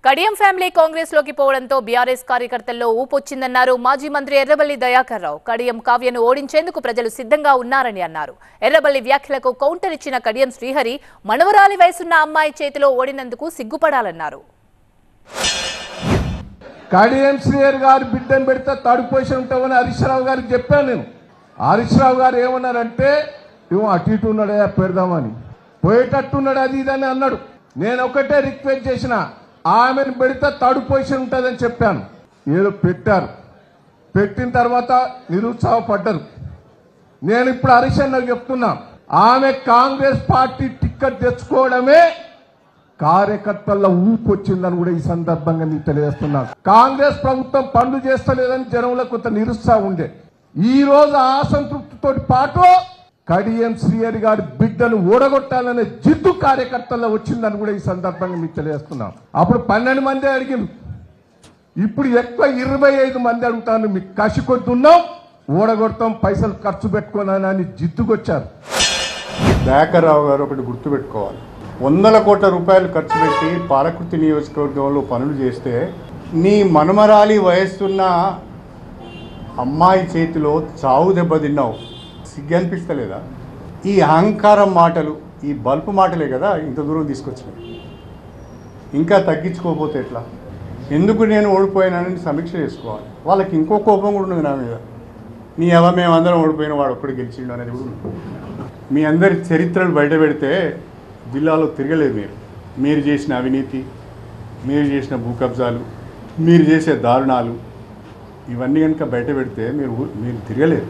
Kadiyam family Congress లోకి పోవడంతో BRS కార్యకర్తల్లో ఊపొచ్చిందన్నారు మాజీ మంత్రి ఎర్రబెల్లి దయాకర్ రావు. కడియం కావ్యను ఓడించేందుకు ప్రజలు సిద్ధంగా ఉన్నారని అన్నారు. ఎర్రబెల్లి వ్యాఖ్యలకు కౌంటర్ ఇచ్చిన కడియం శ్రీహరి మనవరాలి వయసున్న అమ్మాయి చేతిలో ఓడినందుకు సిగ్గుపడాలన్నారు. కడియం శ్రీహరి గారు బిడ్డను పెడితే థర్డ్ పొజిషన్ ఉంటామని హరీష్ రావు గారికి చెప్పాను నేను. హరీష్ రావు గారు ఏమన్నారంటే అటు ఇటు ఉన్నాడే పెడదామని, పోయేటట్టున్నాడు అది ఇదని అన్నాడు. నేను ఒకటే రిక్వెస్ట్ చేసిన, ఆమెను పెడితే థర్డ్ పొజిషన్ ఉంటుందని చెప్పాను. ఏదో పెట్టారు, పెట్టిన తర్వాత నిరుత్సాహపడ్డారు. నేను ఇప్పుడు హరీష్ అన్నకు చెప్తున్నా, ఆమె కాంగ్రెస్ పార్టీ టిక్కెట్ తెచ్చుకోవడమే కార్యకర్తల్లో ఊపొచ్చిందని కూడా ఈ సందర్భంగా మీకు తెలియజేస్తున్నాను. కాంగ్రెస్ ప్రభుత్వం పనులు చేస్తలేదని జనంలో కొంత నిరుత్సాహం ఉండే. ఈ రోజు ఆ అసంతృప్తితో పాటు కడియం శ్రీహరి గారి బిడ్డను ఓడగొట్టాలనే జిద్దు కార్యకర్తల్లో వచ్చిందని కూడా ఈ సందర్భంగా మీకు తెలియజేస్తున్నాం. అప్పుడు 12 మంది అడిగింది, ఇప్పుడు ఎక్కువ 25 మంది అడుగుతాను. మీకు కసి కొద్ది ఉన్నాం, ఓడగొడతాం, పైసలు ఖర్చు పెట్టుకోనని జిద్దుకొచ్చారు. దయాకర్ రావు గారు ఒకటి గుర్తుపెట్టుకోవాలి, 100 కోట్ల రూపాయలు ఖర్చు పెట్టి పాలకుర్తి నియోజకవర్గంలో పనులు చేస్తే నీ మనమరాలి వయస్సున్న అమ్మాయి చేతిలో చావు దెబ్బతిన్నావు. సిగ్గు అనిపిస్తలేదా? ఈ అహంకారం మాటలు, ఈ బల్పు మాటలే కదా ఇంత దూరం తీసుకొచ్చినాయి. ఇంకా తగ్గించుకోకపోతే ఎట్లా? ఎందుకు నేను ఓడిపోయానని సమీక్ష చేసుకోవాలి. వాళ్ళకి ఇంకో కోపం కూడా ఉంది నా మీద. నీ మేమందరం ఓడిపోయిన వాడు ఒక్కడు గెలిచిండు అనేది కూడా ఉంది. మీ అందరి చరిత్రలు బయట పెడితే జిల్లాలో తిరగలేదు. మీరు చేసిన అవినీతి, మీరు చేసిన భూ కబ్జాలు, మీరు చేసే దారుణాలు, ఇవన్నీ కనుక బయట పెడితే మీరు తిరగలేరు.